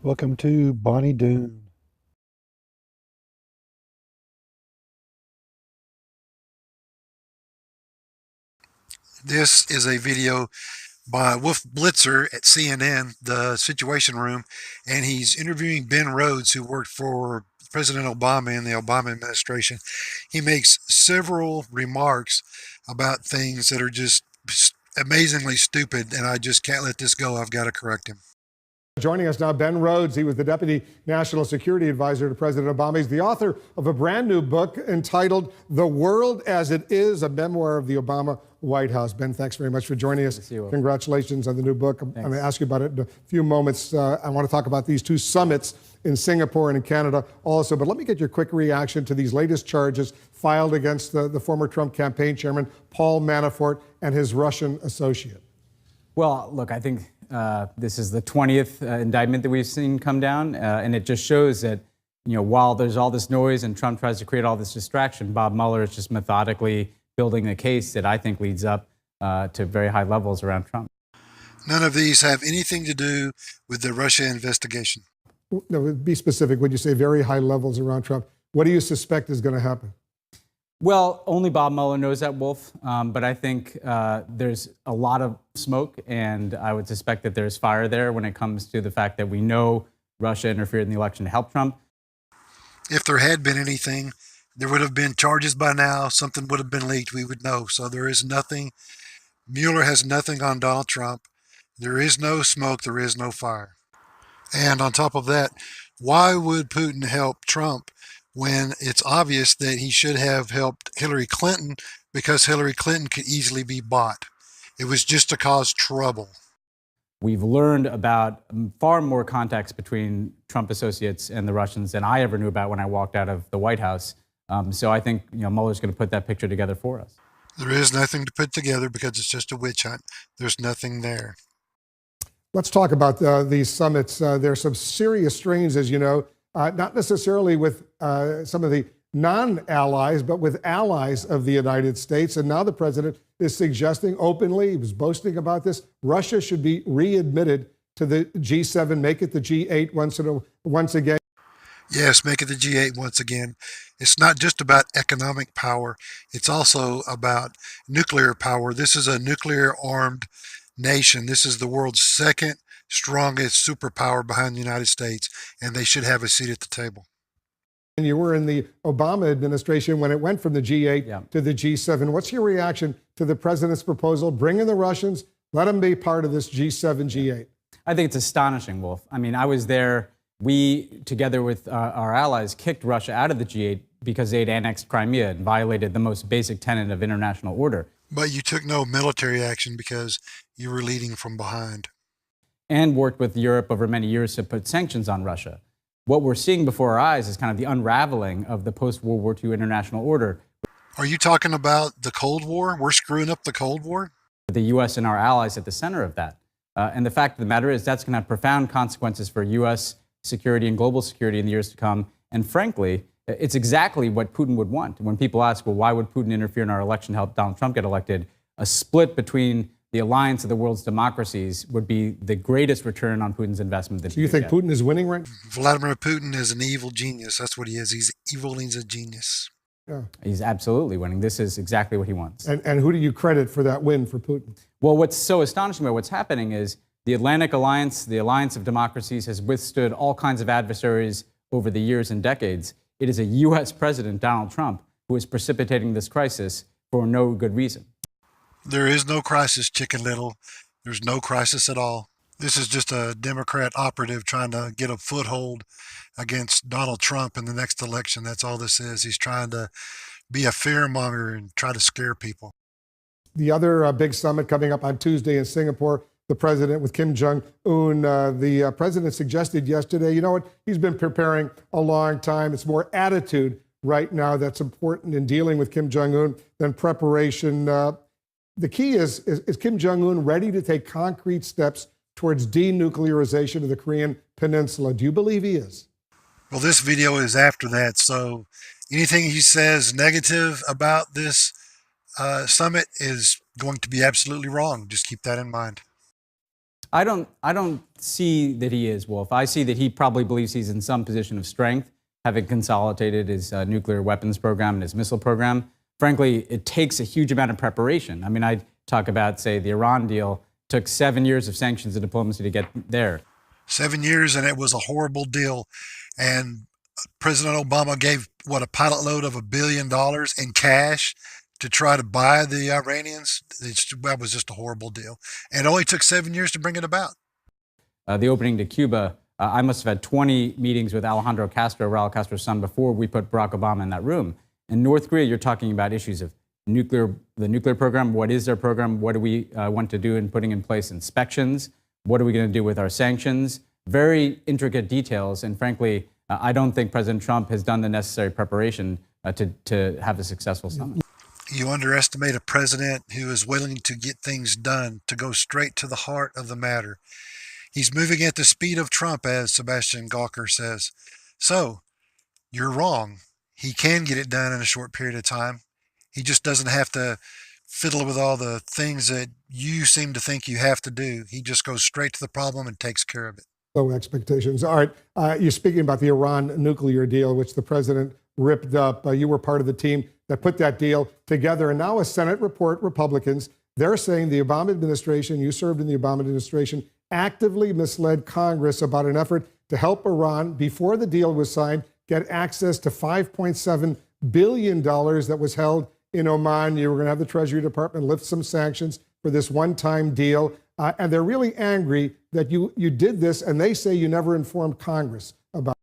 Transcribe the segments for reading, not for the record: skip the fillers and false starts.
Welcome to Bonnie Doon. This is a video by Wolf Blitzer at CNN, the Situation Room, and he's interviewing Ben Rhodes, who worked for President Obama in the Obama administration. He makes several remarks about things that are just amazingly stupid, and I just can't let this go. I've got to correct him. Joining us now, Ben Rhodes. He was the Deputy National Security Advisor to President Obama. He's the author of a brand new book entitled The World as It Is, a memoir of the Obama White House. Ben, thanks very much for joining us. Congratulations on the new book. I'm going to ask you about it in a few moments. I want to talk about these two summits in Singapore and in Canada also. But let me get your quick reaction to these latest charges filed against the former Trump campaign chairman, Paul Manafort, and his Russian associate. Well, look, I think this is the 20th indictment that we've seen come down, and it just shows that, while there's all this noise and Trump tries to create all this distraction, Bob Mueller is just methodically building a case that I think leads up to very high levels around Trump. None of these have anything to do with the Russia investigation. No, be specific. When you say very high levels around Trump, what do you suspect is going to happen? Well, only Bob Mueller knows that, Wolf. But I think there's a lot of smoke, and I would suspect that there's fire there when it comes to the fact that we know Russia interfered in the election to help Trump. If there had been anything, there would have been charges by now. Something would have been leaked. We would know. So there is nothing. Mueller has nothing on Donald Trump. There is no smoke. There is no fire. And on top of that, why would Putin help Trump when it's obvious that he should have helped Hillary Clinton, because Hillary Clinton could easily be bought? It was just to cause trouble. We've learned about far more contacts between Trump associates and the Russians than I ever knew about when I walked out of the White House. So I think Mueller's going to put that picture together for us. There is nothing to put together because it's just a witch hunt. There's nothing there. Let's talk about these summits. There's some serious strains, as you know, not necessarily with some of the non-allies, but with allies of the United States. And now the president is suggesting openly, he was boasting about this, Russia should be readmitted to the G7, make it the G8 once again. Yes, make it the G8 once again. It's not just about economic power. It's also about nuclear power. This is a nuclear-armed nation. This is the world's second strongest superpower behind the United States, and they should have a seat at the table. And you were in the Obama administration when it went from the G8 to the G7. What's your reaction to the president's proposal? Bring in the Russians, let them be part of this G7, G8. I think it's astonishing, Wolf. I mean, I was there. We, together with our allies, kicked Russia out of the G8 because they'd annexed Crimea and violated the most basic tenet of international order. But you took no military action because you were leading from behind. And worked with Europe over many years to put sanctions on Russia. What we're seeing before our eyes is kind of the unraveling of the post-World War II international order. Are you talking about the Cold War? We're screwing up the Cold War? The U.S. and our allies at the center of that. And the fact of the matter is that's going to have profound consequences for U.S. security and global security in the years to come. And frankly, it's exactly what Putin would want. When people ask, well, why would Putin interfere in our election to help Donald Trump get elected? A split between the alliance of the world's democracies would be the greatest return on Putin's investment. So you think Putin is winning right now? Vladimir Putin is an evil genius. That's what he is. He's evil and he's a genius. Yeah. He's absolutely winning. This is exactly what he wants. And who do you credit for that win for Putin? Well, what's so astonishing about what's happening is the Atlantic Alliance, the alliance of democracies, has withstood all kinds of adversaries over the years and decades. It is a U.S. President, Donald Trump, who is precipitating this crisis for no good reason. There is no crisis, Chicken Little. There's no crisis at all. This is just a Democrat operative trying to get a foothold against Donald Trump in the next election. That's all this is. He's trying to be a fearmonger and try to scare people. The other big summit coming up on Tuesday in Singapore, the president with Kim Jong-un. The president suggested yesterday, you know what, he's been preparing a long time. It's more attitude right now that's important in dealing with Kim Jong-un than preparation. The key is Kim Jong-un ready to take concrete steps towards denuclearization of the Korean Peninsula? Do you believe he is? Well, this video is after that, so anything he says negative about this summit is going to be absolutely wrong. Just keep that in mind. I don't see that he is, Wolf. I see that he probably believes he's in some position of strength, having consolidated his nuclear weapons program and his missile program. Frankly, it takes a huge amount of preparation. I mean, I talk about, say, the Iran deal took 7 years of sanctions and diplomacy to get there. 7 years, and it was a horrible deal. And President Obama gave, what, a pilot load of $1 billion in cash to try to buy the Iranians. That was just a horrible deal. And it only took 7 years to bring it about. The opening to Cuba, I must have had 20 meetings with Alejandro Castro, Raul Castro's son, before we put Barack Obama in that room. In North Korea, you're talking about issues of the nuclear program. What is their program? What do we want to do in putting in place inspections? What are we going to do with our sanctions? Very intricate details. And frankly, I don't think President Trump has done the necessary preparation to have a successful summit. You underestimate a president who is willing to get things done, to go straight to the heart of the matter. He's moving at the speed of Trump, as Sebastian Gawker says. So, you're wrong. He can get it done in a short period of time. He just doesn't have to fiddle with all the things that you seem to think you have to do. He just goes straight to the problem and takes care of it. Low expectations. All right. You're speaking about the Iran nuclear deal, which the president ripped up. You were part of the team that put that deal together. And now a Senate report, Republicans, they're saying the Obama administration, you served in the Obama administration, actively misled Congress about an effort to help Iran, before the deal was signed, get access to $5.7 billion that was held in Oman. You were going to have the Treasury Department lift some sanctions for this one-time deal. And they're really angry that you did this, and they say you never informed Congress about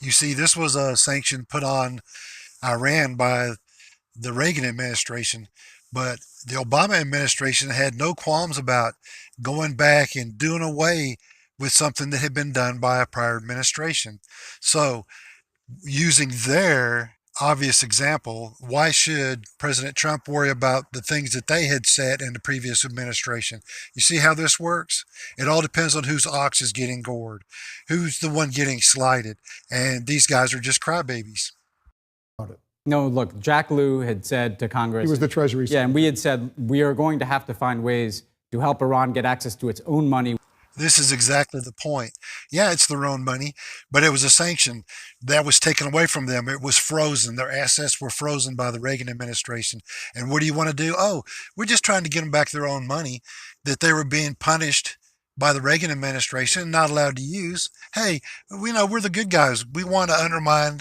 it. You see, this was a sanction put on Iran by the Reagan administration, but the Obama administration had no qualms about going back and doing away with something that had been done by a prior administration. So, using their obvious example, why should President Trump worry about the things that they had said in the previous administration? You see how this works? It all depends on whose ox is getting gored, who's the one getting slighted, and these guys are just crybabies. No, look, Jack Lew had said to Congress— He was the Treasury Secretary. Yeah, and we had said we are going to have to find ways to help Iran get access to its own money. This is exactly the point. Yeah, it's their own money, but it was a sanction that was taken away from them. It was frozen. Their assets were frozen by the Reagan administration. And what do you want to do? Oh, we're just trying to get them back their own money that they were being punished by the Reagan administration, not allowed to use. Hey, we know we're the good guys. We want to undermine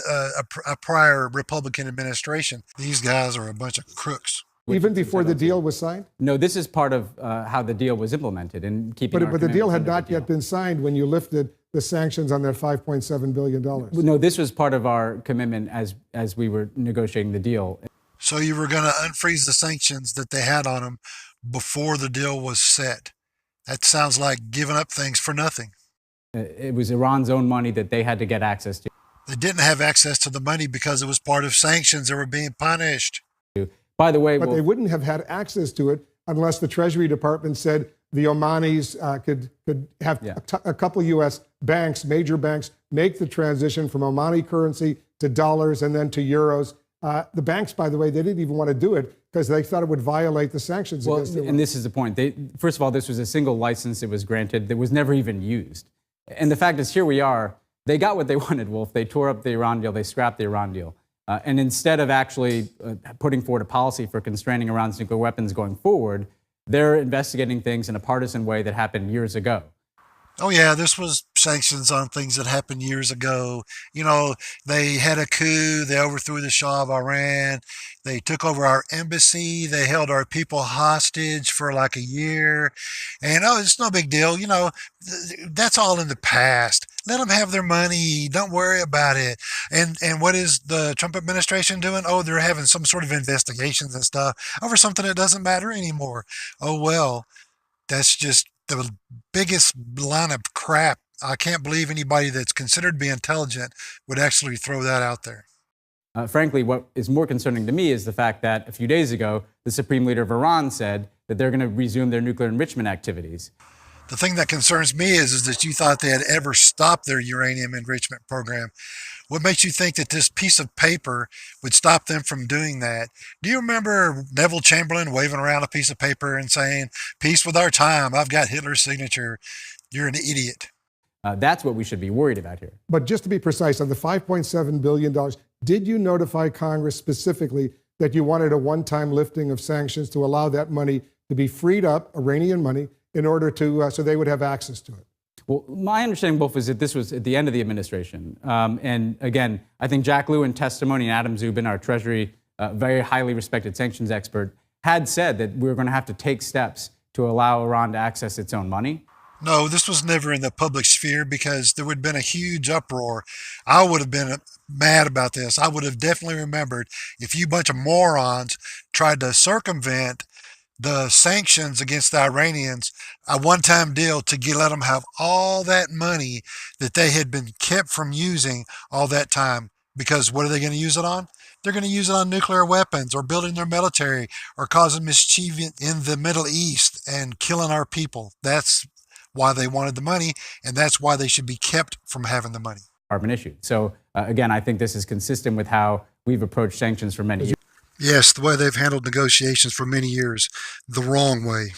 a prior Republican administration. These guys are a bunch of crooks. Even before the deal was signed? No, this is part of how the deal was implemented and keeping. But the deal had not yet been signed when you lifted the sanctions on that $5.7 billion. No, this was part of our commitment as we were negotiating the deal. So you were going to unfreeze the sanctions that they had on them before the deal was set. That sounds like giving up things for nothing. It was Iran's own money that they had to get access to. They didn't have access to the money because it was part of sanctions. They were being punished. By the way, but they wouldn't have had access to it unless the Treasury Department said the Omanis could have a couple of U.S. banks, major banks, make the transition from Omani currency to dollars and then to euros. The banks, by the way, they didn't even want to do it because they thought it would violate the sanctions against Iran. And this is the point. First of all, this was a single license that was granted that was never even used. And the fact is, here we are. They got what they wanted, Wolf. They tore up the Iran deal. They scrapped the Iran deal. And instead of actually putting forward a policy for constraining Iran's nuclear weapons going forward, they're investigating things in a partisan way that happened years ago. Oh, yeah, this was sanctions on things that happened years ago. You know, they had a coup. They overthrew the Shah of Iran. They took over our embassy. They held our people hostage for like a year. And, oh, it's no big deal. You know, that's all in the past. Let them have their money. Don't worry about it. And what is the Trump administration doing? Oh, they're having some sort of investigations and stuff over something that doesn't matter anymore. Oh, well, that's just the biggest line of crap. I can't believe anybody that's considered to be intelligent would actually throw that out there. Frankly, what is more concerning to me is the fact that a few days ago, the Supreme Leader of Iran said that they're going to resume their nuclear enrichment activities. The thing that concerns me is that you thought they had ever stopped their uranium enrichment program. What makes you think that this piece of paper would stop them from doing that? Do you remember Neville Chamberlain waving around a piece of paper and saying, "Peace with our time, I've got Hitler's signature"? you're an idiot. That's what we should be worried about here. But just to be precise, on the $5.7 billion, did you notify Congress specifically that you wanted a one-time lifting of sanctions to allow that money to be freed up, Iranian money, in order to, so they would have access to it? Well, my understanding, Wolf, is that this was at the end of the administration. And again, I think Jack Lew in testimony and Adam Zubin, our Treasury, very highly respected sanctions expert, had said that we were going to have to take steps to allow Iran to access its own money. No, this was never in the public sphere because there would have been a huge uproar. I would have been mad about this. I would have definitely remembered if you bunch of morons tried to circumvent the sanctions against the Iranians, a one-time deal to let them have all that money that they had been kept from using all that time. Because what are they going to use it on? They're going to use it on nuclear weapons or building their military or causing mischief in the Middle East and killing our people. That's why they wanted the money, and that's why they should be kept from having the money. Carbon issued. So again, I think this is consistent with how we've approached sanctions for many years. Yes, the way they've handled negotiations for many years, the wrong way.